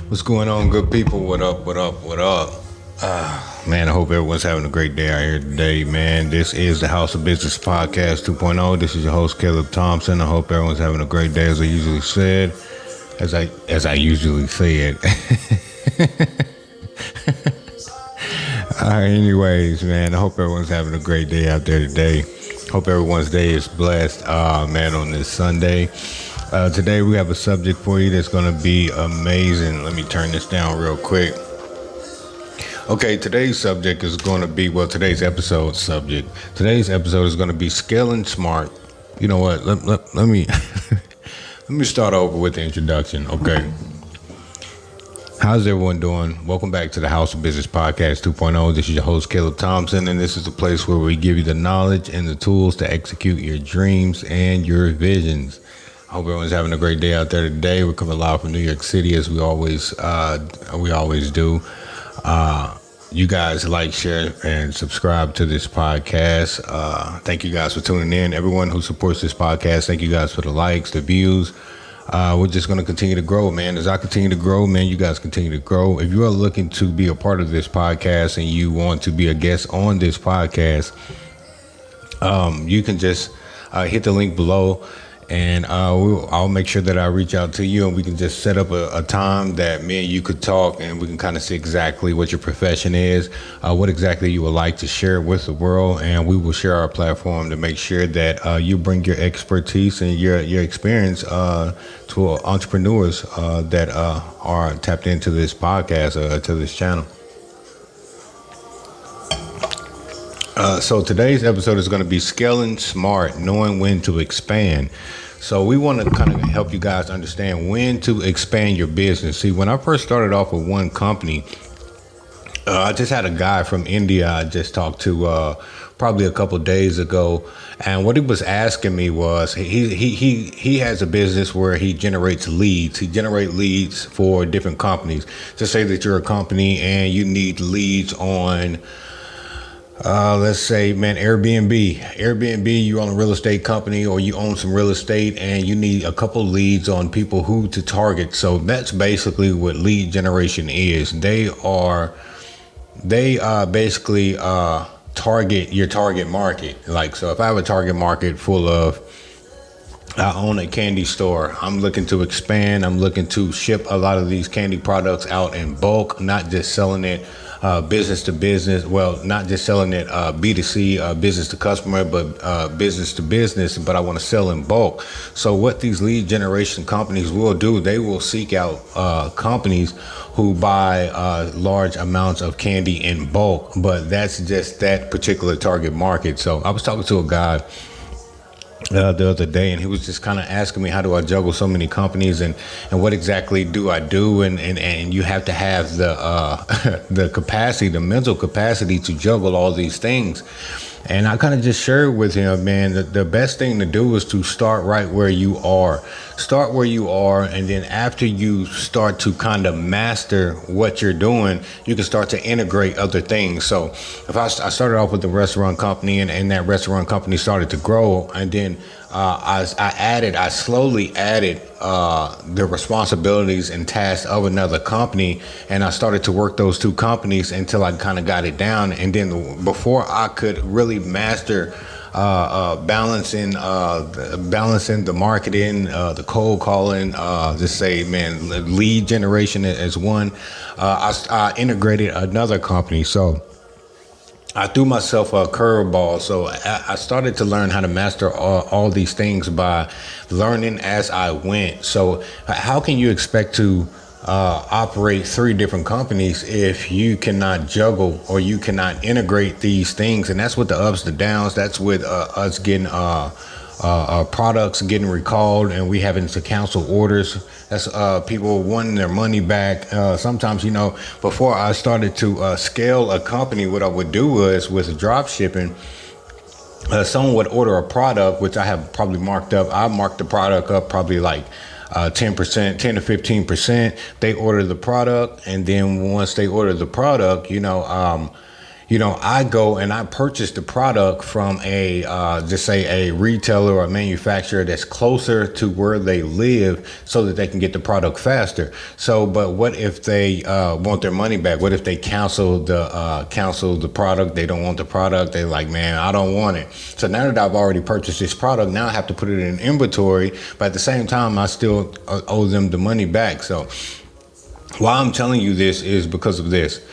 What's going on, good people? What up, what up, what up? Man, I hope everyone's having a great day out here today, man. This is the House of Business Podcast 2.0. This is your host, Caleb Thompson. I hope everyone's having a great day, as I usually said. As I usually said. Anyways, man, I hope everyone's having a great day out there today. Hope everyone's day is blessed, man, on this Sunday. Today we have a subject for you that's going to be amazing. Let me turn this down real quick. Okay, today's subject is going to be, today's episode is going to be scaling smart. You know what? Let me let me start over with the introduction. Okay. How's everyone doing? Welcome back to the House of Business Podcast 2.0. This is your host, Caleb Thompson, and this is the place where we give you the knowledge and the tools to execute your dreams and your visions. I hope everyone's having a great day out there today. We're coming live from New York City, as we always do. You guys like, share, and subscribe to this podcast. Thank you guys for tuning in. Everyone who supports this podcast, thank you guys for the likes, the views. We're just going to continue to grow, man. As I continue to grow, man, you guys continue to grow. If you are looking to be a part of this podcast and you want to be a guest on this podcast, you can just hit the link below. And I'll make sure that I reach out to you, and we can just set up a time that me and you could talk, and we can kind of see exactly what your profession is, what exactly you would like to share with the world, and we will share our platform to make sure that you bring your expertise and your experience to entrepreneurs that are tapped into this podcast, to this channel. So today's episode is going to be scaling smart, knowing when to expand. So we want to kind of help you guys understand when to expand your business. See, when I first started off with one company, I just had a guy from India I just talked to probably a couple days ago. And what he was asking me was he has a business where he generates leads. He generates leads for different companies. Just say that you're a company and you need leads on let's say, man, Airbnb, you own a real estate company or you own some real estate and you need a couple leads on people who to target. So that's basically what lead generation is. They basically target your target market. Like, so if I have a target market full of, I own a candy store. I'm looking to expand. I'm looking to ship a lot of these candy products out in bulk, not just selling it business to business. Well, not just selling it B2C, business to customer, but business to business. But I want to sell in bulk. So what these lead generation companies will do, they will seek out companies who buy large amounts of candy in bulk. But that's just that particular target market. So I was talking to a guy the other day, and he was just kind of asking me, how do I juggle so many companies, and what exactly do I do? And you have to have the the capacity, the mental capacity to juggle all these things. And I kind of just shared with him, man, that the best thing to do is to start right where you are. Start where you are, and then after you start to kind of master what you're doing, you can start to integrate other things. So if I started off with the restaurant company, and that restaurant company started to grow, and then I slowly added the responsibilities and tasks of another company, and I started to work those two companies until I kind of got it down. And then before I could really master balancing the marketing, the cold calling, just say, man, lead generation as one, I integrated another company. So I threw myself a curveball. So I started to learn how to master all these things by learning as I went. So how can you expect to operate three different companies if you cannot juggle or you cannot integrate these things? And that's with the ups, the downs. That's with us getting products getting recalled and we having to cancel orders. That's people wanting their money back. Sometimes, before I started to scale a company, what I would do was with drop shipping, someone would order a product, which I have probably marked up. I marked the product up probably like 10%, 10 to 15%. They order the product, and then once they order the product, I go and I purchase the product from a, just say a retailer or a manufacturer that's closer to where they live so that they can get the product faster. So, but what if they want their money back? What if they cancel the product? They don't want the product. They're like, man, I don't want it. So now that I've already purchased this product, now I have to put it in inventory, but at the same time, I still owe them the money back. So why I'm telling you this is because of this.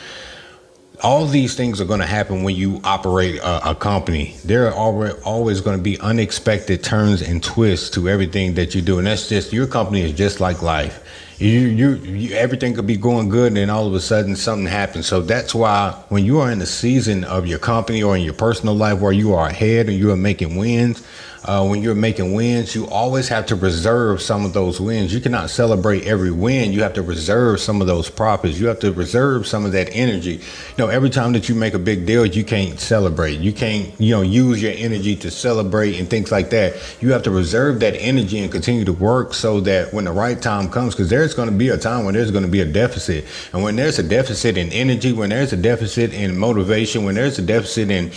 All these things are going to happen when you operate a company. There are always going to be unexpected turns and twists to everything that you do. And that's just, your company is just like life. You everything could be going good, and then all of a sudden something happens. So that's why when you are in the season of your company or in your personal life where you are ahead and you are making wins, you always have to reserve some of those wins. You cannot celebrate every win. You have to reserve some of those profits. You have to reserve some of that energy. Every time that you make a big deal, you can't celebrate. You can't, use your energy to celebrate and things like that. You have to reserve that energy and continue to work so that when the right time comes, because there's going to be a time when there's going to be a deficit. And when there's a deficit in energy, when there's a deficit in motivation, when there's a deficit in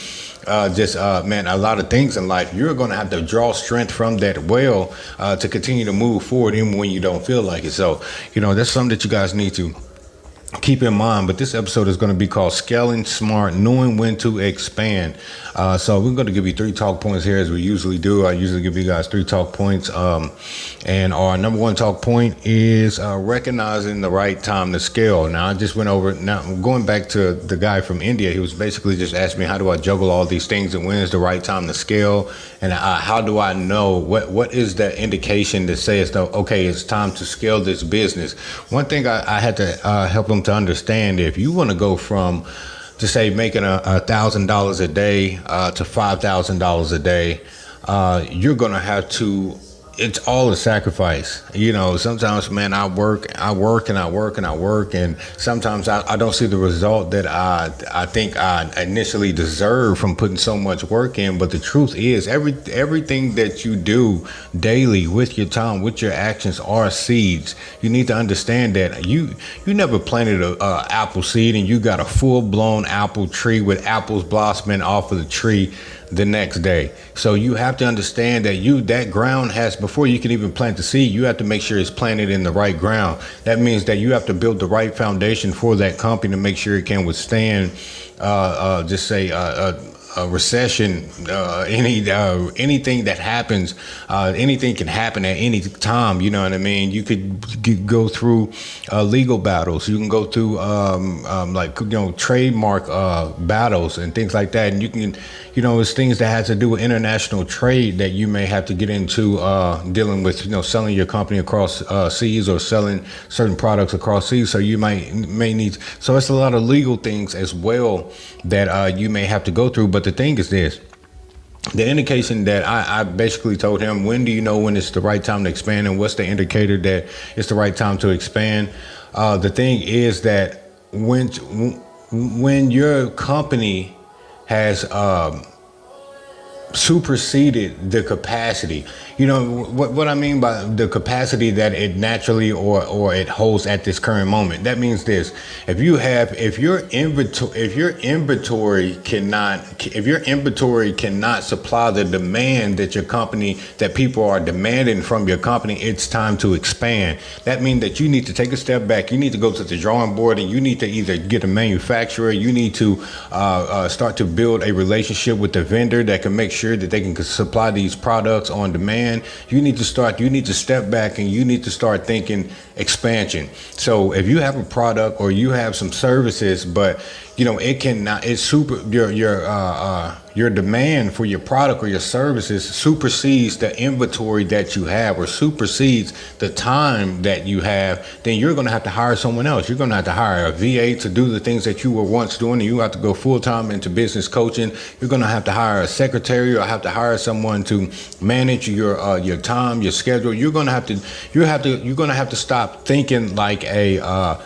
a lot of things in life, you're going to have to draw strength from that well to continue to move forward even when you don't feel like it. So, that's something that you guys need to keep in mind. But this episode is going to be called Scaling Smart, Knowing When to Expand. So we're going to give you 3 talk points here, as we usually do. I usually give you guys 3 talk points. And our number 1 talk point is recognizing the right time to scale. Now, I just went over, now going back to the guy from India, he was basically just asking me, how do I juggle all these things, and when is the right time to scale? And how do I know what is the indication that says, okay, it's time to scale this business? One thing I had to help him to understand, if you want to go from, to say, making $1,000 a day to $5,000 a day, you're going to have to, it's all a sacrifice. Sometimes, man, I work, and sometimes I don't see the result that I think I initially deserve from putting so much work in. But the truth is, everything that you do daily with your time, with your actions, are seeds. You need to understand that you never planted a apple seed and you got a full-blown apple tree with apples blossoming off of the tree the next day. So you have to understand that that ground has, before you can even plant the seed, you have to make sure it's planted in the right ground. That means that you have to build the right foundation for that company to make sure it can withstand a recession, anything that happens, anything can happen at any time. You know what I mean? You could go through legal battles. You can go through trademark battles and things like that. And you can, it's things that have to do with international trade that you may have to get into, dealing with, selling your company across seas or selling certain products across seas. So you may need. So it's a lot of legal things as well that you may have to go through. But the thing is this, the indication that I basically told him, when do you know when it's the right time to expand, and what's the indicator that it's the right time to expand? The thing is that when your company has superseded the capacity, what I mean by the capacity that it naturally or it holds at this current moment. That means this: if your inventory cannot supply the demand that people are demanding from your company, it's time to expand. That means that you need to take a step back. You need to go to the drawing board, and you need to either get a manufacturer. You need to start to build a relationship with the vendor that can make sure that they can supply these products on demand. You need to step back, and you need to start thinking expansion. So if you have a product or you have some services, but it cannot, it's super, your demand for your product or your services supersedes the inventory that you have, or supersedes the time that you have, then you're going to have to hire someone else. You're going to have to hire a VA to do the things that you were once doing, and you have to go full-time into business coaching. You're going to have to hire a secretary, or have to hire someone to manage your time, your schedule. You're going to have to stop thinking like a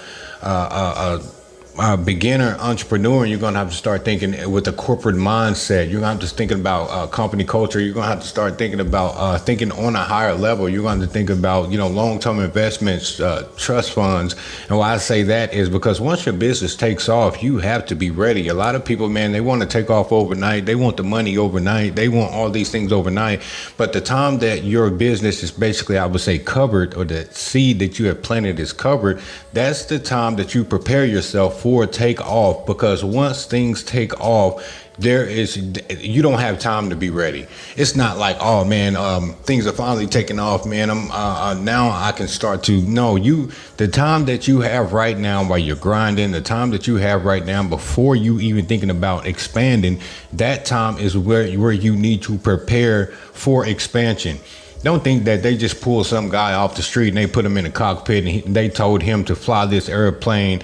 beginner entrepreneur, you're going to have to start thinking with a corporate mindset. You're going to have to thinking about company culture. You're going to have to start thinking about thinking on a higher level. You're going to think about, long-term investments, trust funds. And why I say that is because once your business takes off, you have to be ready. A lot of people, man, they want to take off overnight. They want the money overnight. They want all these things overnight. But the time that your business is basically, I would say, covered, or the seed that you have planted is covered, that's the time that you prepare yourself for take off. Because once things take off, you don't have time to be ready. It's not like, oh man, things are finally taking off, man. I'm now I can start to. No, the time that you have right now while you're grinding, the time that you have right now before you even thinking about expanding, that time is where you need to prepare for expansion. Don't think that they just pulled some guy off the street and they put him in a cockpit and they told him to fly this airplane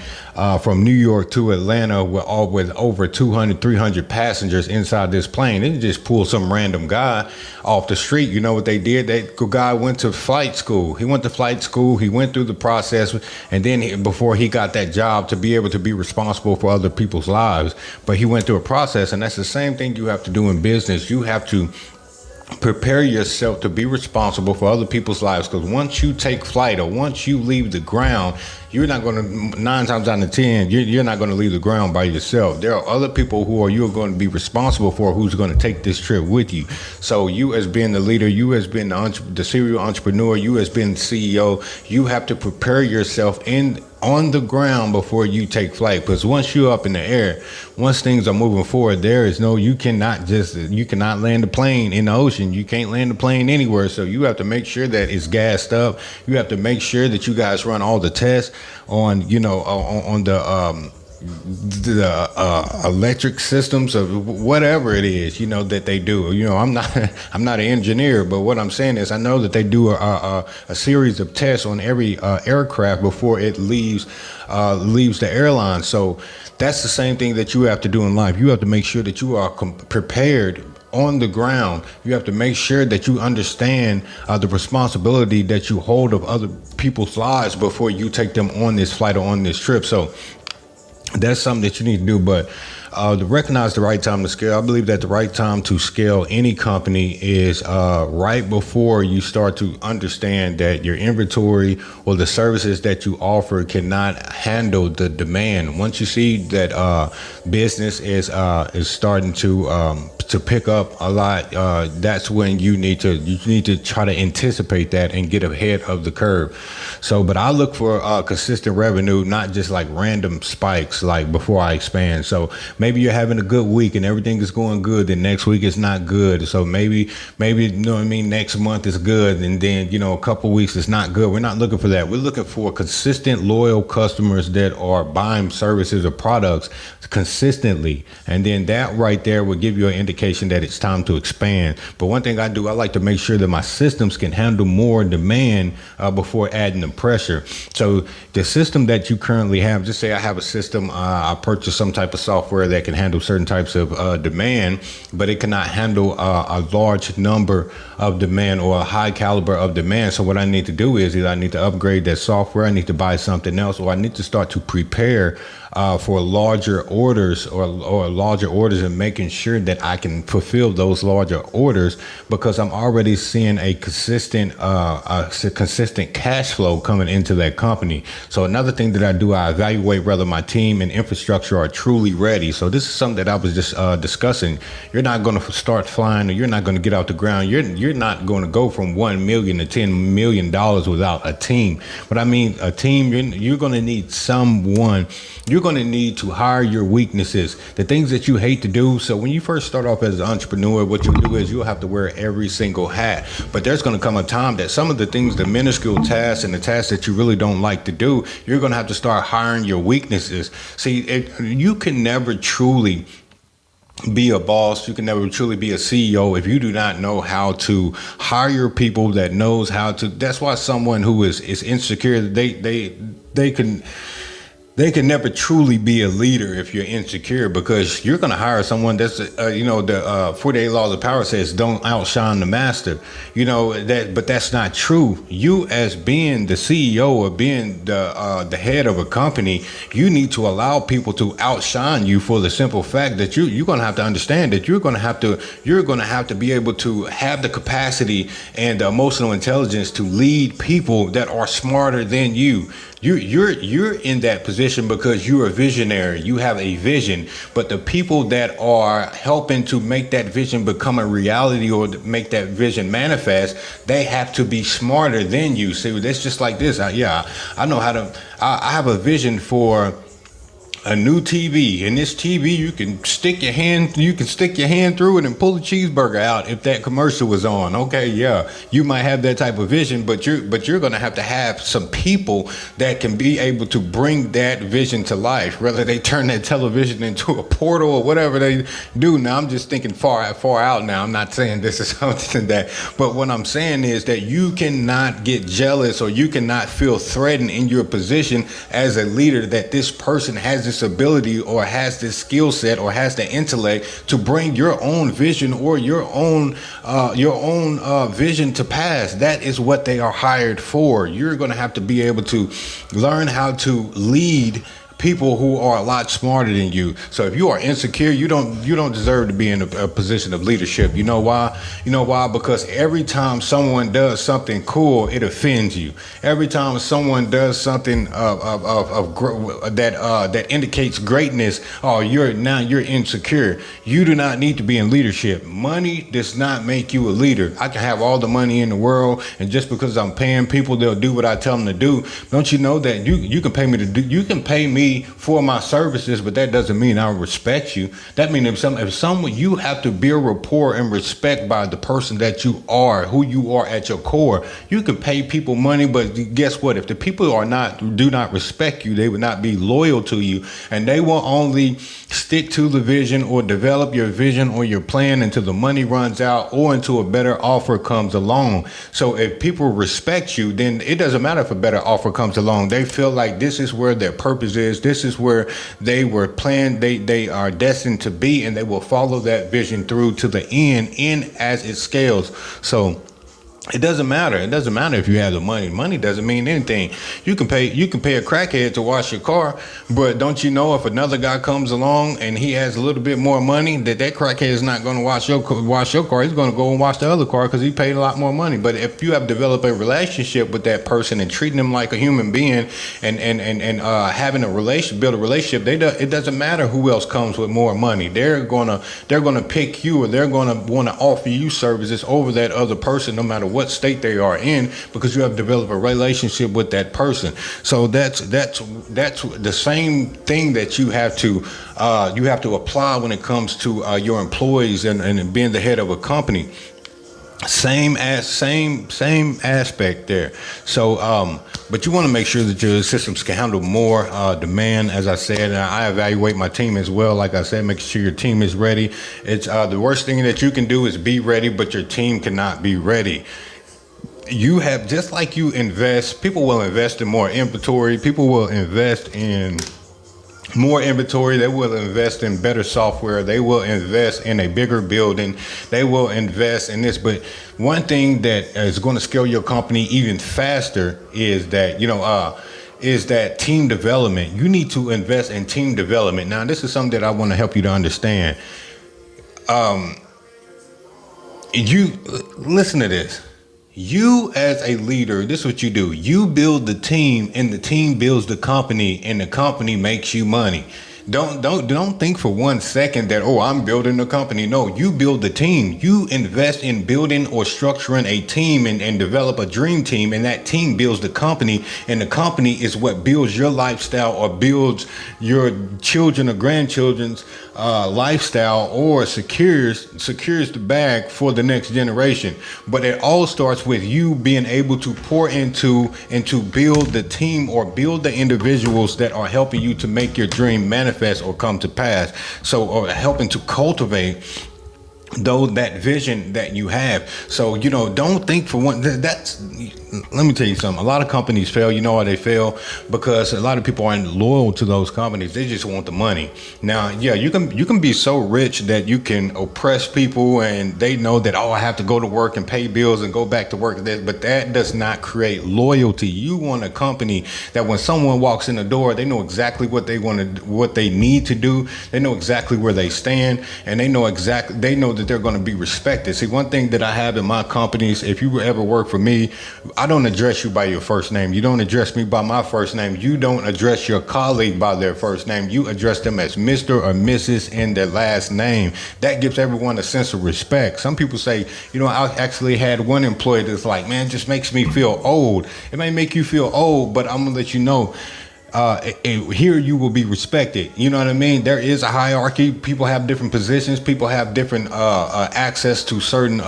from New York to Atlanta with over 200, 300 passengers inside this plane. They didn't just pull some random guy off the street. You know what they did? That guy went to flight school. He went to flight school. He went through the process. And then before he got that job to be able to be responsible for other people's lives. But he went through a process. And that's the same thing you have to do in business. You have to prepare yourself to be responsible for other people's lives, because once you take flight or once you leave the ground, you're not going to, 9 times out of 10, you're not going to leave the ground by yourself. There are other people you're going to be responsible for, who's going to take this trip with you. So you, as being the leader, you as being the serial entrepreneur, you as being the CEO, you have to prepare yourself on the ground before you take flight. Because once you're up in the air, once things are moving forward, you cannot land a plane in the ocean. You can't land a plane anywhere. So you have to make sure that it's gassed up. You have to make sure that you guys run all the tests on the electric systems of whatever it is, that they do. I'm not an engineer, but what I'm saying is I know that they do a series of tests on every aircraft before it leaves the airline. So that's the same thing that you have to do in life. You have to make sure that you are prepared on the ground. You have to make sure that you understand the responsibility that you hold of other people's lives before you take them on this flight or on this trip. So that's something that you need to do. But to recognize the right time to scale, I believe that the right time to scale any company is right before you start to understand that your inventory or the services that you offer cannot handle the demand. Once you see that business is starting to pick up a lot, that's when you need to try to anticipate that and get ahead of the curve. So, but I look for consistent revenue, not just like random spikes like before I expand. So maybe you're having a good week and everything is going good, then next week is not good. So maybe next month is good, and then a couple weeks is not good. We're not looking for that. We're looking for consistent, loyal customers that are buying services or products consistently, and then that right there will give you an indication that it's time to expand. But one thing I do, I like to make sure that my systems can handle more demand before adding the pressure. So the system that you currently have, just say I have a system, I purchase some type of software that can handle certain types of demand, but it cannot handle a large number of demand or a high caliber of demand. So what I need to do is either I need to upgrade that software, I need to buy something else, or I need to start to prepare for larger orders or larger orders, and making sure that I can fulfill those larger orders, because I'm already seeing a consistent cash flow coming into that company. So another thing that I do, I evaluate whether my team and infrastructure are truly ready. So this is something that I was just discussing. You're not going to start flying, or you're not going to get out the ground. You're not going to go from $1 million to $10 million without a team. But I mean, a team, you're going to need someone. You're going to need to hire your weaknesses, the things that you hate to do. So when you first start off as an entrepreneur, what you'll do is you'll have to wear every single hat. But there's going to come a time that some of the things, the minuscule tasks and the tasks that you really don't like to do, you're going to have to start hiring your weaknesses. See, you can never truly be a boss. You can never truly be a CEO if you do not know how to hire people that knows how to. That's why someone who is insecure, they can. they can never truly be a leader if you're insecure, because you're going to hire someone that's the 48 laws of power says don't outshine the master, but that's not true. You, as being the CEO or being the head of a company, you need to allow people to outshine you, for the simple fact that you're going to have to understand that you're going to have to be able to have the capacity and the emotional intelligence to lead people that are smarter than you. You're in that position because you're a visionary. You have a vision, but the people that are helping to make that vision become a reality or to make that vision manifest, they have to be smarter than you. See, that's just like this. I know how to. I have a vision for a new TV, and this TV you can stick your hand through it and pull a cheeseburger out if that commercial was on. Okay, yeah, you might have that type of vision, but you're going to have some people that can be able to bring that vision to life, whether they turn that television into a portal or whatever they do. Now I'm just thinking far out now. I'm not saying this is something that, but what I'm saying is that you cannot get jealous or you cannot feel threatened in your position as a leader that this person has this ability or has this skill set or has the intellect to bring your own vision or your own vision to pass. That is what they are hired for. You're going to have to be able to learn how to lead people who are a lot smarter than you. So if you are insecure, you don't deserve to be in a position of leadership. You know why? Because every time someone does something cool, it offends you. Every time someone does something that indicates greatness, you're insecure. You do not need to be in leadership. Money does not make you a leader. I can have all the money in the world, and just because I'm paying people, they'll do what I tell them to do. Don't you know that you can pay me to do? You can pay me for my services, but that doesn't mean I respect you. That means if someone, you have to build rapport and respect by the person that you are, who you are at your core. You can pay people money, but guess what? If the people do not respect you, they will not be loyal to you, and they will only stick to the vision or develop your vision or your plan until the money runs out or until a better offer comes along. So if people respect you, then it doesn't matter if a better offer comes along. They feel like this is where their purpose is. This is where they were planned. They are destined to be, and they will follow that vision through to the end as it scales. So it doesn't matter. It doesn't matter if you have the money. Money doesn't mean anything. You can pay a crackhead to wash your car, but don't you know if another guy comes along and he has a little bit more money, that crackhead is not going to wash your car. He's going to go and wash the other car because he paid a lot more money. But if you have developed a relationship with that person and treating them like a human being and having build a relationship, it doesn't matter who else comes with more money. They're gonna pick you, or they're gonna want to offer you services over that other person, no matter what state they are in, because you have developed a relationship with that person. So that's the same thing that you have to apply when it comes to your employees and being the head of a company. Same aspect there. So but you want to make sure that your systems can handle more demand. As I said, and I evaluate my team as well. Like I said, making sure your team is ready. It's the worst thing that you can do is be ready, but your team cannot be ready. You have, just like you invest, people will invest in more inventory. People will invest in more inventory. They will invest in better software. They will invest in a bigger building. They will invest in this. But one thing that is going to scale your company even faster is that, team development. You need to invest in team development. Now, this is something that I want to help you to understand. You listen to this. You as a leader, this is what you do. You build the team, and the team builds the company, and the company makes you money. Don't think for 1 second that, I'm building a company. No, you build the team. You invest in building or structuring a team and develop a dream team, and that team builds the company, and the company is what builds your lifestyle or builds your children or grandchildren's lifestyle, or secures the bag for the next generation. But it all starts with you being able to pour into and to build the team or build the individuals that are helping you to make your dream manifest or come to pass. So, or helping to cultivate though that vision that you have. So don't think for one that's let me tell you something. A lot of companies fail. You know why they fail? Because a lot of people aren't loyal to those companies. They just want the money. Now, yeah, you can be so rich that you can oppress people, and they know that, oh, I have to go to work and pay bills and go back to work. But that does not create loyalty. You want a company that when someone walks in the door, they know exactly what they want to, what they need to do. They know exactly where they stand, and they know that they're going to be respected. See, one thing that I have in my companies, if you ever work for me, I don't address you by your first name. You don't address me by my first name. You don't address your colleague by their first name. You address them as Mr. or Mrs. in their last name. That gives everyone a sense of respect. Some people say, I actually had one employee that's like, man, it just makes me feel old. It may make you feel old, but I'm going to let you know, here you will be respected. You know what I mean? There is a hierarchy. People have different positions. People have different access to certain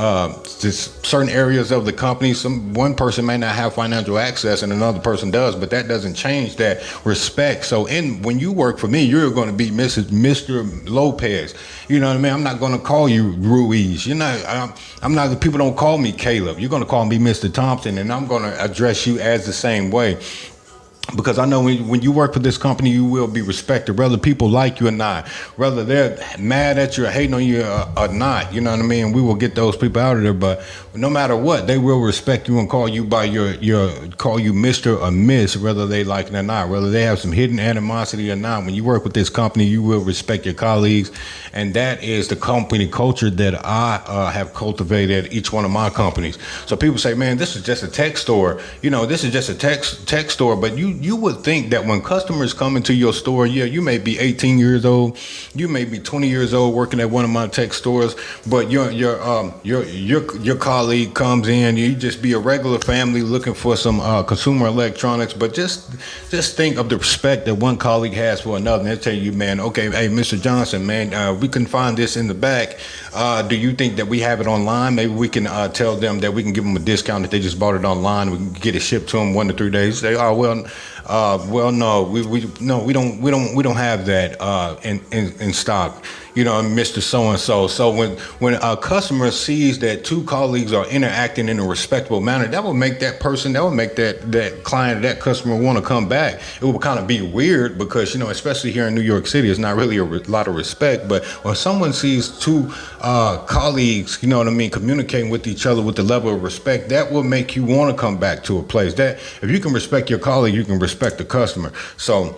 areas of the company. One person may not have financial access and another person does, but that doesn't change that respect. So when you work for me, you're going to be Mr. Lopez. You know what I mean? I'm not going to call you Ruiz. I'm not. People don't call me Caleb. You're going to call me Mr. Thompson, and I'm going to address you as the same way. Because I know when you work for this company, you will be respected, whether people like you or not, whether they're mad at you or hating on you or not. You know what I mean? We will get those people out of there. But no matter what, they will respect you and call you by call you Mr. or Miss, whether they like it or not, whether they have some hidden animosity or not. When you work with this company, you will respect your colleagues. And that is the company culture that I have cultivated at each one of my companies. So people say, man, this is just a tech store. This is just a tech store. But you would think that when customers come into your store, yeah, you may be 18 years old, you may be 20 years old working at one of my tech stores, but your colleague comes in, you just be a regular family looking for some consumer electronics. But just think of the respect that one colleague has for another. And they'll tell you, man, okay, hey, Mr. Johnson, man, we can find this in the back. Do you think that we have it online? Maybe we can tell them that we can give them a discount if they just bought it online. We can get it shipped to them 1 to 3 days. They no, we don't have that in stock. Mr. So-and-so. So when a customer sees that two colleagues are interacting in a respectable manner, that will make that client, that customer want to come back. It will kind of be weird because, especially here in New York City, it's not really a lot of respect. But when someone sees two colleagues, communicating with each other with the level of respect, that will make you want to come back to a place. That if you can respect your colleague, you can respect the customer. So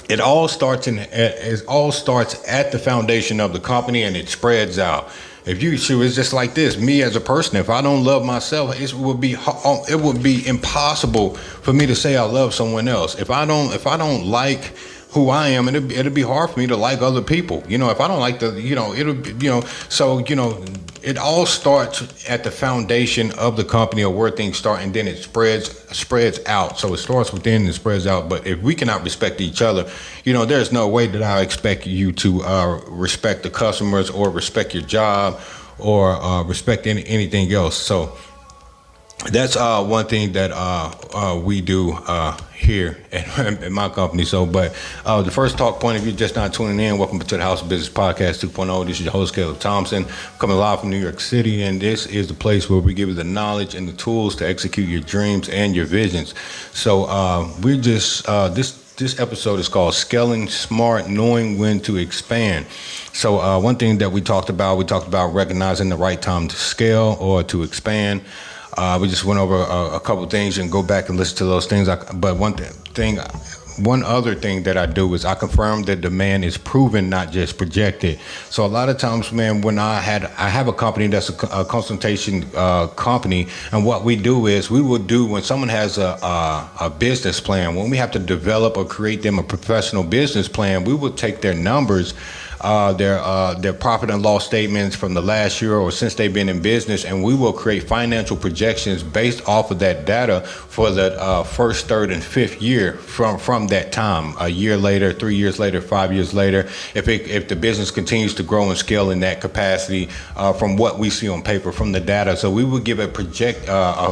it all starts at the foundation of the company, and it spreads out. It's just like this. Me as a person, if I don't love myself, it would be impossible for me to say I love someone else. If I don't like who I am, and it'll be hard for me to like other people. If I don't like it all starts at the foundation of the company or where things start, and then it spreads out. So it starts within and spreads out. But if we cannot respect each other, there's no way that I expect you to respect the customers or respect your job or respect anything else. So that's one thing that we do here at my company. So, but the first talk point, if you're just not tuning in, welcome to the House of Business Podcast 2.0. This is your host, Caleb Thompson, coming live from New York City. And this is the place where we give you the knowledge and the tools to execute your dreams and your visions. So we're just, this episode is called Scaling Smart, Knowing When to Expand. So one thing that we talked about recognizing the right time to scale or to expand. We just went over a couple of things and go back and listen to those things. But one other thing that I do is I confirm that demand is proven, not just projected. So a lot of times, man, when I have a company that's a consultation company, and what we do is when someone has a business plan, when we have to develop or create them a professional business plan, we will take their numbers, their profit and loss statements from the last year or since they've been in business, and we will create financial projections based off of that data for the first, third, and fifth year from that time. A year later, 3 years later, 5 years later, if the business continues to grow and scale in that capacity, from what we see on paper from the data. So we will give a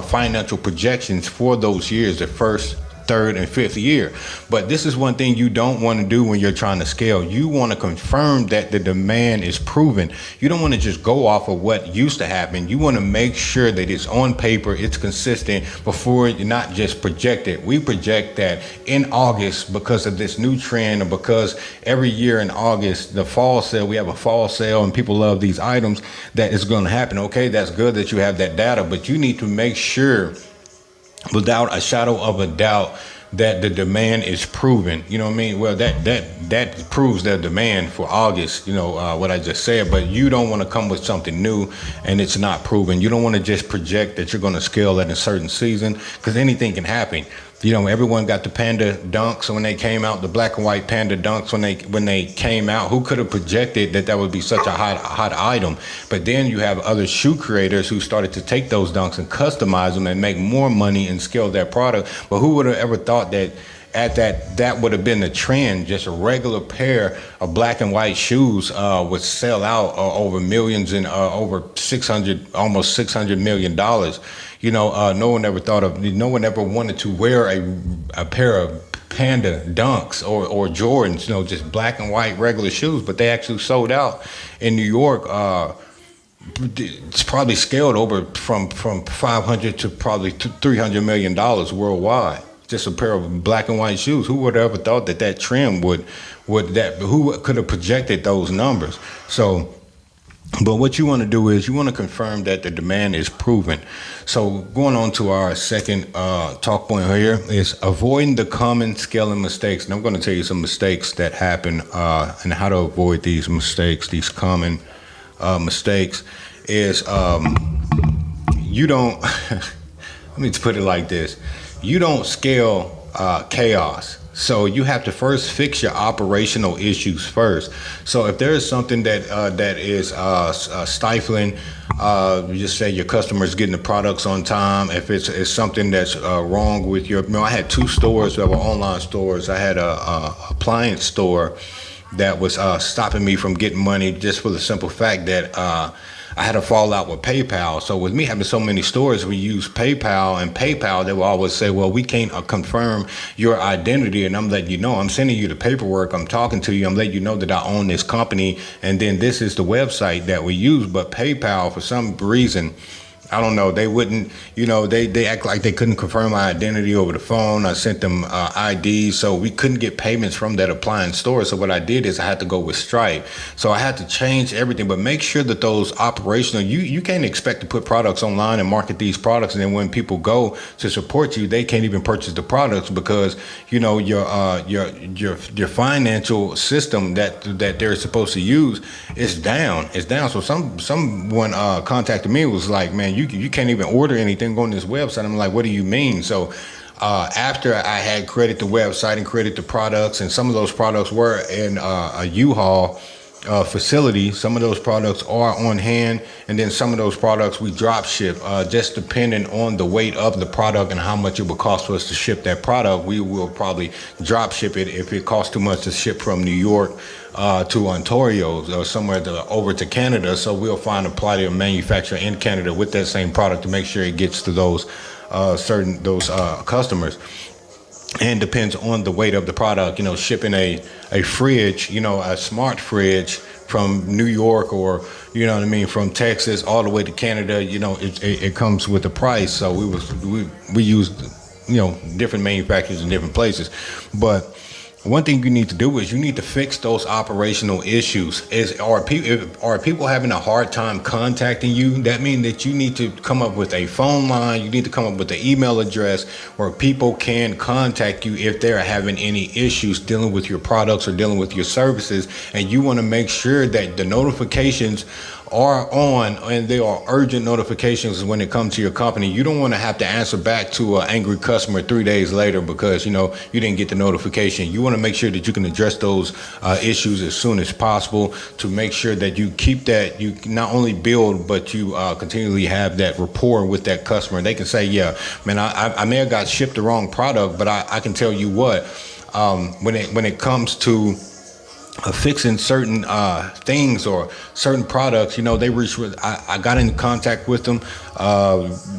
financial projections for those years, the first, third and fifth year. But this is one thing you don't want to do when you're trying to scale. You want to confirm that the demand is proven. You don't want to just go off of what used to happen. You want to make sure that it's on paper, it's consistent before you're not just projected. We project that in August, because of this new trend, or because every year in August, the fall sale, we have a fall sale and people love these items, that is going to happen. Okay, that's good that you have that data, but you need to make sure without a shadow of a doubt that the demand is proven. You know what I mean? Well, that proves the demand for August, what I just said, but you don't want to come with something new and it's not proven. You don't want to just project that you're going to scale at a certain season, because anything can happen. Everyone got the Panda Dunks when they came out, the black and white Panda Dunks when they came out. Who could have projected that would be such a hot item? But then you have other shoe creators who started to take those Dunks and customize them and make more money and scale their product. But who would have ever thought that that would have been the trend? Just a regular pair of black and white shoes would sell out over millions and almost $600 million. No one ever wanted to wear a pair of Panda Dunks or Jordans, just black and white regular shoes, but they actually sold out in New York. It's probably scaled over from 500 to probably $300 million worldwide. Just a pair of black and white shoes. Who would have ever thought that trend would who could have projected those numbers? So, but what you want to do is you want to confirm that the demand is proven. So going on to our second talk point here is avoiding the common scaling mistakes. And I'm going to tell you some mistakes that happen and how to avoid these mistakes, these common mistakes is you don't, let me put it like this. You don't scale chaos. So you have to first fix your operational issues first. So if there is something that is stifling, you just say your customer's getting the products on time. If it's something that's wrong with I had two stores that were online stores. I had a appliance store that was stopping me from getting money just for the simple fact that I had a fallout with PayPal. So with me having so many stores, we use PayPal, and PayPal, they will always say, well, we can't confirm your identity. And I'm letting you know, I'm sending you the paperwork, I'm talking to you, I'm letting you know that I own this company, and then this is the website that we use. But PayPal, for some reason, I don't know, they wouldn't, they act like they couldn't confirm my identity over the phone. I sent them IDs, so we couldn't get payments from that appliance store. So what I did is I had to go with Stripe. So I had to change everything, but make sure that those operational, you can't expect to put products online and market these products, and then when people go to support you, they can't even purchase the products because, your financial system that they're supposed to use is down. It's down. So someone contacted me and was like, man, you can't even order anything on this website. I'm like, what do you mean? So after I had created the website and created the products, and some of those products were in a U-Haul facility, some of those products are on hand, and then some of those products we drop ship, just depending on the weight of the product and how much it would cost for us to ship that product. We will probably drop ship it if it costs too much to ship from New York to Ontario or somewhere over to Canada. So we'll find a player manufacturer in Canada with that same product to make sure it gets to those customers. And depends on the weight of the product. Shipping a fridge, a smart fridge from New York or, from Texas all the way to Canada, it comes with a price. So we used, different manufacturers in different places. But one thing you need to do is you need to fix those operational issues. Are people having a hard time contacting you? That means that you need to come up with a phone line. You need to come up with an email address where people can contact you if they're having any issues dealing with your products or dealing with your services. And you want to make sure that the notifications are on, and they are urgent notifications when it comes to your company. You don't want to have to answer back to an angry customer 3 days later because you didn't get the notification. You want to make sure that you can address those issues as soon as possible to make sure that you keep that, you not only build, but you continually have that rapport with that customer. They can say, yeah, man, I may have got shipped the wrong product, but I can tell you what, when it comes to fixing certain things or certain products. They reached with. I got in contact with them.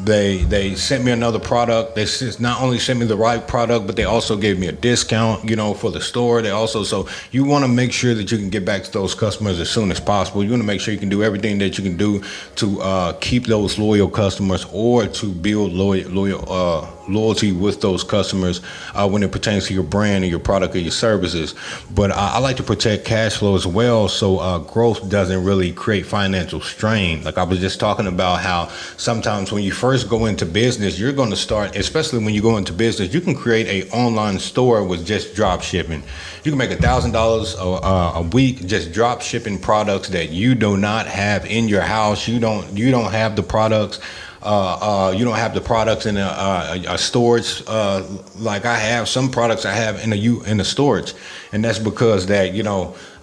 They sent me another product. They not only sent me the right product, but they also gave me a discount. For the store. They also so you want to make sure that you can get back to those customers as soon as possible. You want to make sure you can do everything that you can do to keep those loyal customers or to build loyalty with those customers when it pertains to your brand and your product or your services. But I like to protect cash flow as well, so growth doesn't really create financial strain. Like I was just talking about how sometimes when you first go into business, you're going to start, especially when you go into business, you can create a online store with just drop shipping. You can make $1,000 a week just drop shipping products that you do not have in your house. You don't have the products. You don't have the products in a storage like I have. Some products I have in a storage, and that's because that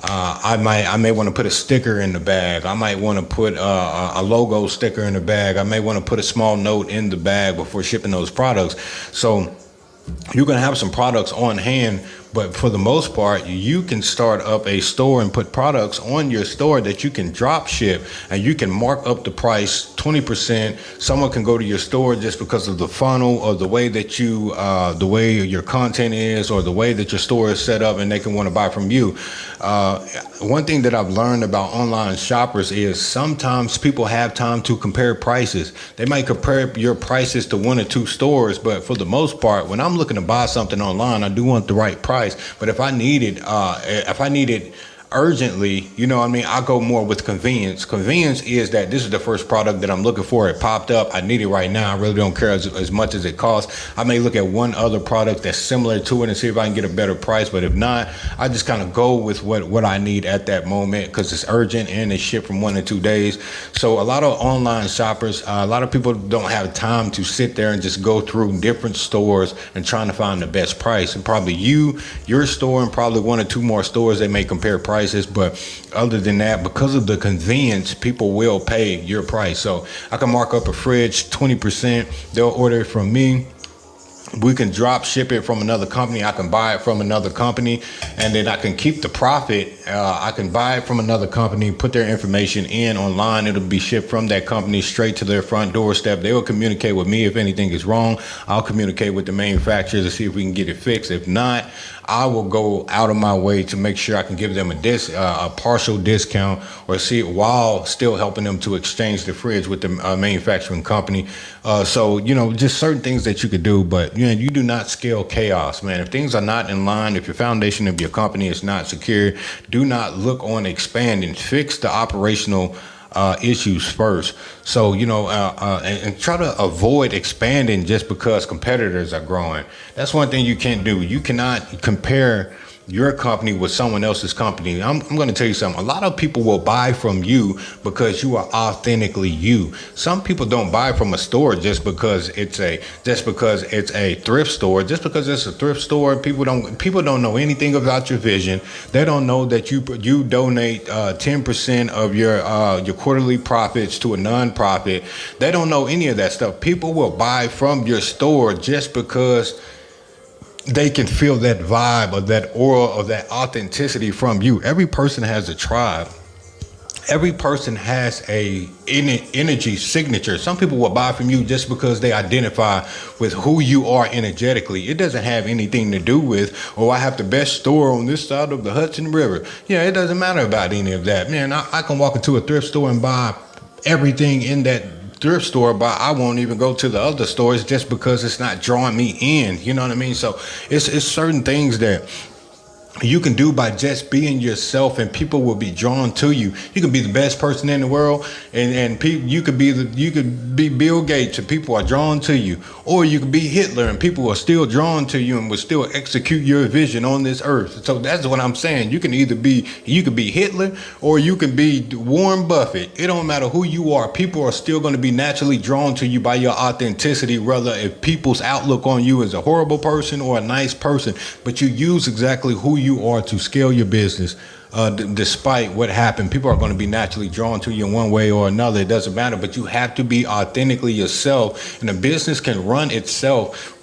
I may want to put a sticker in the bag. I might want to put a logo sticker in the bag. I may want to put a small note in the bag before shipping those products. So you're going to have some products on hand, but for the most part, you can start up a store and put products on your store that you can drop ship, and you can mark up the price 20%. Someone can go to your store just because of the funnel or the way that the way your content is or the way that your store is set up, and they can want to buy from you. One thing that I've learned about online shoppers is sometimes people have time to compare prices. They might compare your prices to one or two stores, but for the most part, when I'm looking to buy something online, I do want the right price. But if I need it urgently, I go more with convenience. Convenience is that this is the first product that I'm looking for. It popped up. I need it right now. I really don't care as much as it costs. I may look at one other product that's similar to it and see if I can get a better price. But if not, I just kind of go with what I need at that moment because it's urgent and it's shipped from 1 to 2 days. So a lot of online shoppers, a lot of people don't have time to sit there and just go through different stores and trying to find the best price. And probably your store and probably 1 or 2 more stores, they may compare prices. But other than that, because of the convenience, people will pay your price. So I can mark up a fridge 20%. They'll order it from me. We can drop ship it from another company. I can buy it from another company, and then I can keep the profit. I can buy it from another company, put their information in online. It'll be shipped from that company straight to their front doorstep. They will communicate with me if anything is wrong. I'll communicate with the manufacturer to see if we can get it fixed. If not, I will go out of my way to make sure I can give them a partial discount or see it while still helping them to exchange the fridge with the manufacturing company. So, just certain things that you could do, but you do not scale chaos, man. If things are not in line, if your foundation of your company is not secure, do not look on expanding. Fix the operational issues first. So, and try to avoid expanding just because competitors are growing. That's one thing you can't do. You cannot compare your company with someone else's company. I'm going to tell you something. A lot of people will buy from you because you are authentically you. Some people don't buy from a store just because it's a thrift store. Just because it's a thrift store, people don't know anything about your vision. They don't know that you donate 10% of your quarterly profits to a nonprofit. They don't know any of that stuff. People will buy from your store just because they can feel that vibe or that aura or that authenticity from you. Every person has a tribe. Every person has a energy signature. Some people will buy from you just because they identify with who you are energetically. It doesn't have anything to do with, I have the best store on this side of the Hudson River. It doesn't matter about any of that. Man, I can walk into a thrift store and buy everything in that thrift store, but I won't even go to the other stores just because it's not drawing me in. You know what I mean? So it's certain things that you can do by just being yourself, and people will be drawn to you. You can be the best person in the world, and you could be Bill Gates, and people are drawn to you, or you could be Hitler, and people are still drawn to you and will still execute your vision on this earth. So that's what I'm saying. You can be Hitler, or you can be Warren Buffett. It don't matter who you are. People are still going to be naturally drawn to you by your authenticity, whether if people's outlook on you is a horrible person or a nice person. But you use exactly who you are to scale your business. despite what happened. People are going to be naturally drawn to you in one way or another. It doesn't matter, but you have to be authentically yourself, and the business can run itself.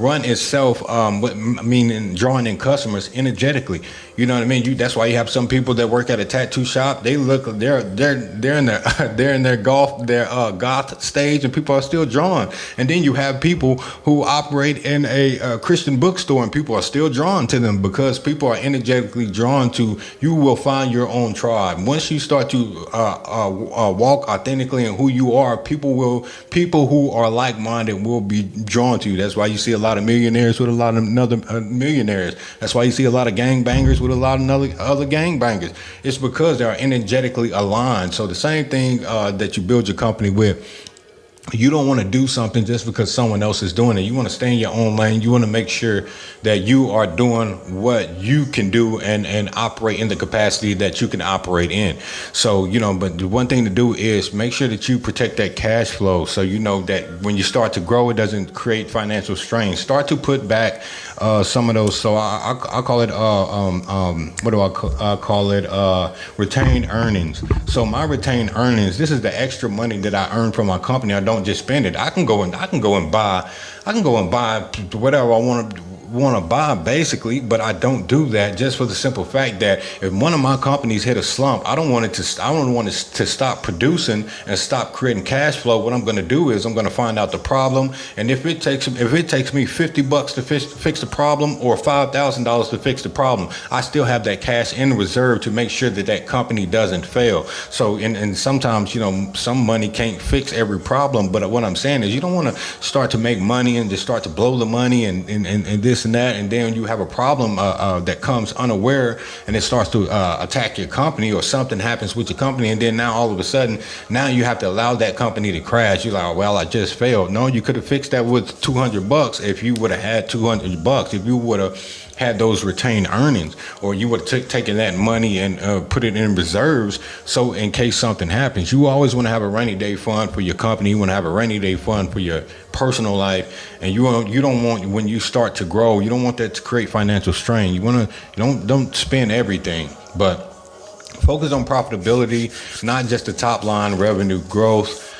Meaning drawing in customers energetically. You know what I mean? That's why you have some people that work at a tattoo shop. They're in their they're in their goth stage, and people are still drawn. And then you have people who operate in a Christian bookstore, and people are still drawn to them because people are energetically drawn to. You will find your own tribe once you start to walk authentically in who you are. People who are like-minded will be drawn to you. That's why you see a lot of millionaires with a lot of other millionaires. That's why you see a lot of gangbangers with a lot of other gangbangers. It's because they are energetically aligned. So the same thing that you build your company with. You don't want to do something just because someone else is doing it. You want to stay in your own lane. You want to make sure that you are doing what you can do and operate in the capacity that you can operate in. So, but the one thing to do is make sure that you protect that cash flow. So, that when you start to grow, it doesn't create financial strain. Start to put back some of those. So I call it, what do I call it? Retained earnings. So my retained earnings, this is the extra money that I earn from my company. I don't just spend it. I can go and buy whatever I want to buy, basically, but I don't do that just for the simple fact that if one of my companies hit a slump, I don't want it to stop producing and stop creating cash flow. What I'm going to do is I'm going to find out the problem, and if it takes me $50 to fix the problem or $5,000 to fix the problem, I still have that cash in reserve to make sure that company doesn't fail. So and sometimes some money can't fix every problem, but what I'm saying is you don't want to start to make money and just start to blow the money and this and that, and then you have a problem that comes unaware, and it starts to attack your company, or something happens with your company, and then now all of a sudden now you have to allow that company to crash. You're like, well, I just failed. No, you could have fixed that with $200 if you would have had $200. If you would have had those retained earnings, or you would have taken that money and put it in reserves, so in case something happens. You always want to have a rainy day fund for your company. You want to have a rainy day fund for your personal life, and you don't want, when you start to grow, you don't want that to create financial strain. Don't spend everything, but focus on profitability, not just the top line revenue growth.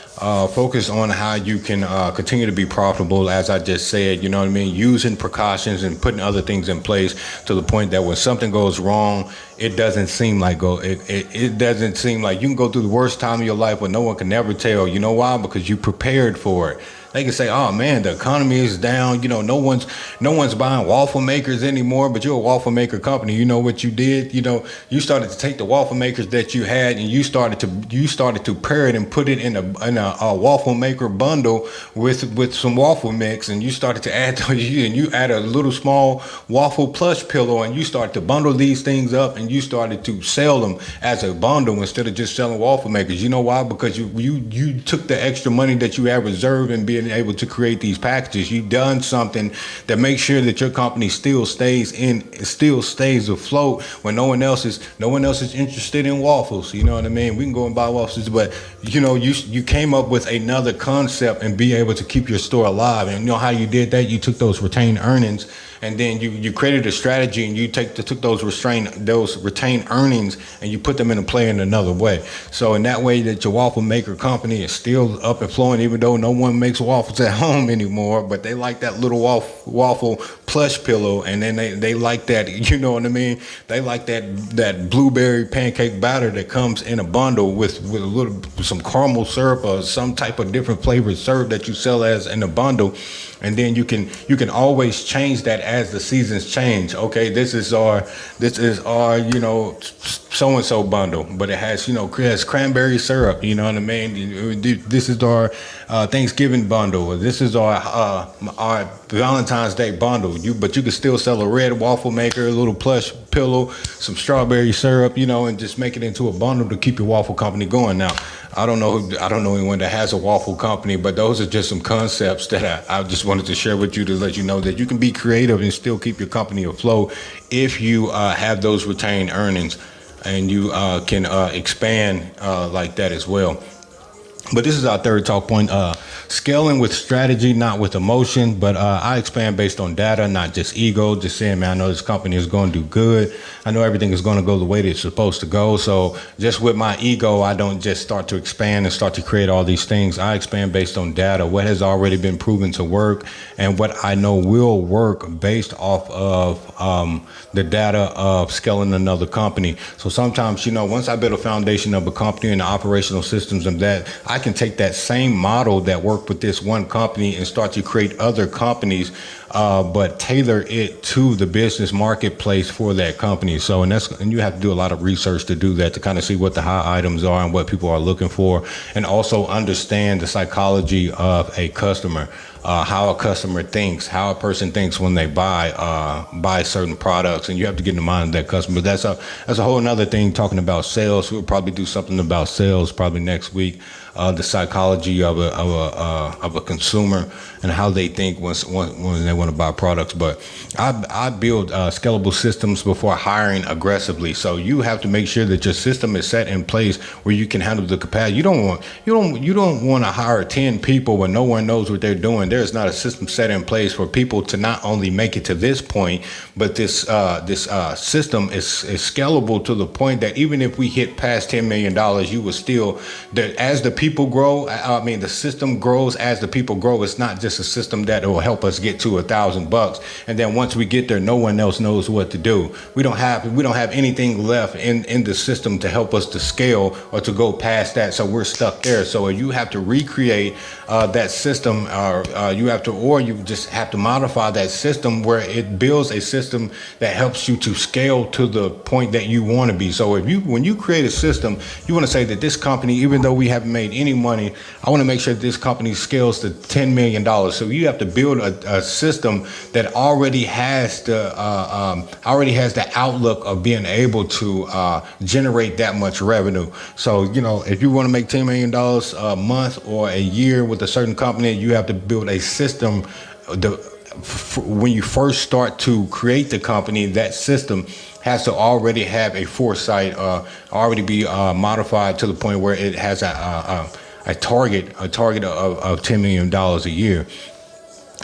Focus on how you can continue to be profitable, as I just said, you know what I mean? Using precautions and putting other things in place to the point that when something goes wrong, it doesn't seem like it doesn't seem like you can go through the worst time of your life, but no one can never tell. You know why? Because you prepared for it. They can say, oh man, the economy is down. No one's buying waffle makers anymore, but you're a waffle maker company. You know what you did? You started to take the waffle makers that you had, and you started to pair it and put it in a waffle maker bundle with some waffle mix, and you started to add and you add a little small waffle plush pillow, and you started to bundle these things up, and you started to sell them as a bundle instead of just selling waffle makers. You know why? Because you took the extra money that you had reserved and being able to create these packages. You've done something that makes sure that your company still stays afloat when no one else is interested in waffles. You know what I mean? We can go and buy waffles, but you came up with another concept and be able to keep your store alive. And you know how you did that? You took those retained earnings, and then you created a strategy, and you took those retained earnings, and you put them into play in another way. So in that way, that your waffle maker company is still up and flowing, even though no one makes waffles at home anymore, but they like that little waffle plush pillow, and then they like that, you know what I mean? They like that blueberry pancake batter that comes in a bundle with some caramel syrup or some type of different flavored syrup that you sell as in a bundle. And then you can always change that as the seasons change. Okay, this is our so-and-so bundle, but it has cranberry syrup, you know what I mean? This is our Thanksgiving bundle. This is our Valentine's Day bundle. But you can still sell a red waffle maker, a little plush pillow, some strawberry syrup, and just make it into a bundle to keep your waffle company going. Now, I don't know anyone that has a waffle company, but those are just some concepts that I just wanted to share with you to let you know that you can be creative and still keep your company afloat if you have those retained earnings, and you can expand like that as well. But this is our third talk point, scaling with strategy, not with emotion. But I expand based on data, not just ego. Just saying, man, I know this company is going to do good. I know everything is going to go the way that it's supposed to go. So just with my ego, I don't just start to expand and start to create all these things. I expand based on data, what has already been proven to work and what I know will work based off of the data of scaling another company. So sometimes, once I build a foundation of a company and the operational systems of that, I can take that same model that worked with this one company and start to create other companies, but tailor it to the business marketplace for that company. So, and you have to do a lot of research to do that, to kind of see what the high items are and what people are looking for, and also understand the psychology of a customer. How a customer thinks, how a person thinks when they buy certain products, and you have to get in the mind of that customer. That's a whole another thing. Talking about sales, we'll probably do something about sales probably next week. The psychology of a consumer and how they think when they want to buy products. But I build scalable systems before hiring aggressively. So you have to make sure that your system is set in place where you can handle the capacity. You don't want to hire 10 people when no one knows what they're doing. There is not a system set in place for people to not only make it to this point, but this system is scalable to the point that even if we hit past $10 million, you will still, as the people grow, the system grows as the people grow. It's not just a system that will help us get to $1,000, and then once we get there, no one else knows what to do. We don't have anything left in the system to help us to scale or to go past that. So we're stuck there. So you have to recreate that system, or you just have to modify that system where it builds a system that helps you to scale to the point that you want to be. So when you create a system, you want to say that this company, even though we haven't made any money, I want to make sure that this company scales to $10 million. So you have to build a system that already has the outlook of being able to generate that much revenue. So, if you want to make $10 million a month or a year with a certain company, you have to build a system. When you first start to create the company, that system has to already have a foresight, already be modified to the point where it has a target of $10 million a year.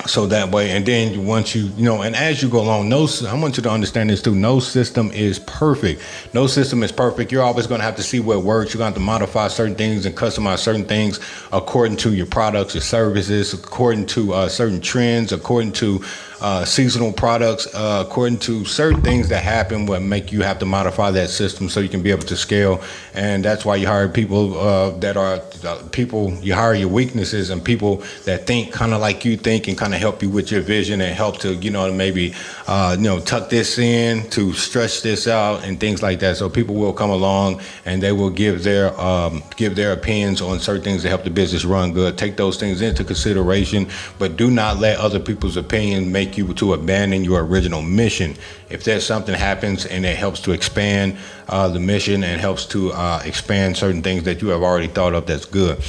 So that way, and then once and as you go along, I want you to understand this too. No system is perfect. No system is perfect. You're always going to have to see what works. You're going to have to modify certain things and customize certain things according to your products, your services, according to certain trends, according to seasonal products, according to certain things that happen, what make you have to modify that system so you can be able to scale. And that's why you hire people you hire your weaknesses and people that think kind of like you think and kind of help you with your vision and help to, maybe, tuck this in, to stretch this out and things like that. So people will come along and they will give their opinions on certain things that help the business run good. Take those things into consideration, but do not let other people's opinion make you to abandon your original mission. If there's something happens and it helps to expand the mission and helps to expand certain things that you have already thought of, that's good.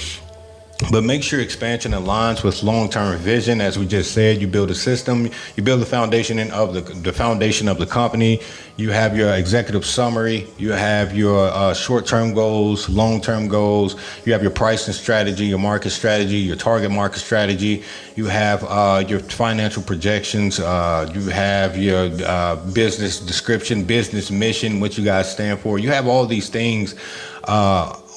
But make sure expansion aligns with long-term vision. As we just said, you build a system, you build the foundation of the foundation of the company. You have your executive summary, you have your short-term goals, long-term goals, you have your pricing strategy, your market strategy, your target market strategy, you have your financial projections, you have your business description, business mission, what you guys stand for. You have all these things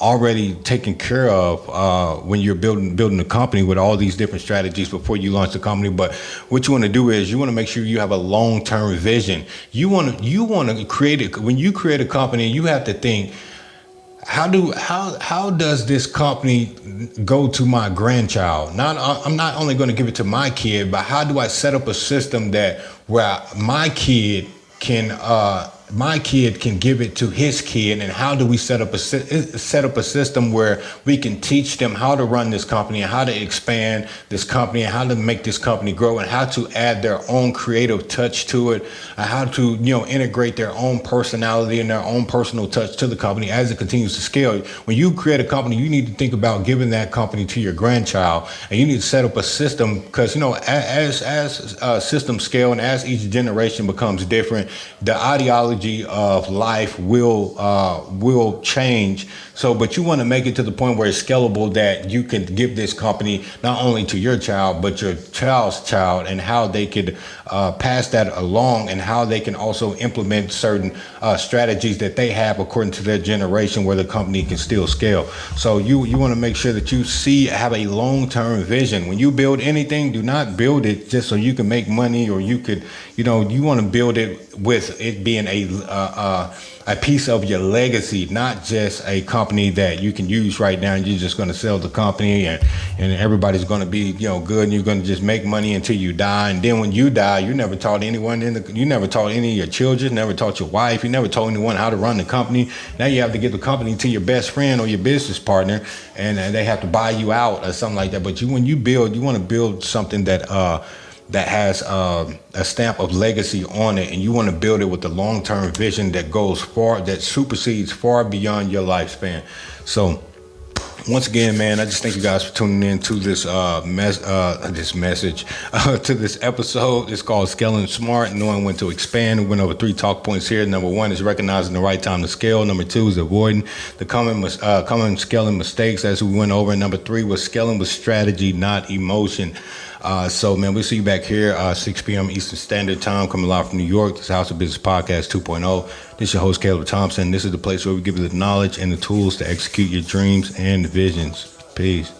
already taken care of when you're building a company with all these different strategies before you launch the company. But what you want to do is you want to make sure you have a long-term vision. You want to create it. When you create a company, you have to think, how does this company go to my grandchild? I'm not only going to give it to my kid, but how do I set up a system where my kid can give it to his kid, and how do we set up a system where we can teach them how to run this company and how to expand this company and how to make this company grow and how to add their own creative touch to it, and how to integrate their own personality and their own personal touch to the company as it continues to scale. When you create a company, you need to think about giving that company to your grandchild, and you need to set up a system, because as systems scale and as each generation becomes different, the ideology methodology of life will change. So, but you want to make it to the point where it's scalable, that you can give this company not only to your child, but your child's child, and how they could pass that along, and how they can also implement certain strategies that they have according to their generation, where the company can still scale. So you want to make sure that you have a long-term vision. When you build anything, do not build it just so you can make money, or you could, you want to build it with it being a piece of your legacy, not just a company that you can use right now and you're just going to sell the company, and everybody's going to be good, and you're going to just make money until you die. And then when you die, you never taught anyone you never taught any of your children, never taught your wife, you never told anyone how to run the company. Now you have to give the company to your best friend or your business partner, and they have to buy you out or something like that. But when you build, you want to build something that has a stamp of legacy on it, and you want to build it with the long-term vision that goes far, that supersedes far beyond your lifespan. So once again, man, I just thank you guys for tuning in to this message, to this episode. It's called Scaling Smart, knowing when to expand. We went over 3 talk points here. Number 1 is recognizing the right time to scale. Number 2 is avoiding the common scaling mistakes, as we went over. And number 3 was scaling with strategy, not emotion. So, man, we'll see you back here 6 p.m. Eastern Standard Time, coming live from New York. This is House of Business Podcast 2.0. This is your host, Caleb Thompson. This is the place where we give you the knowledge and the tools to execute your dreams and visions. Peace.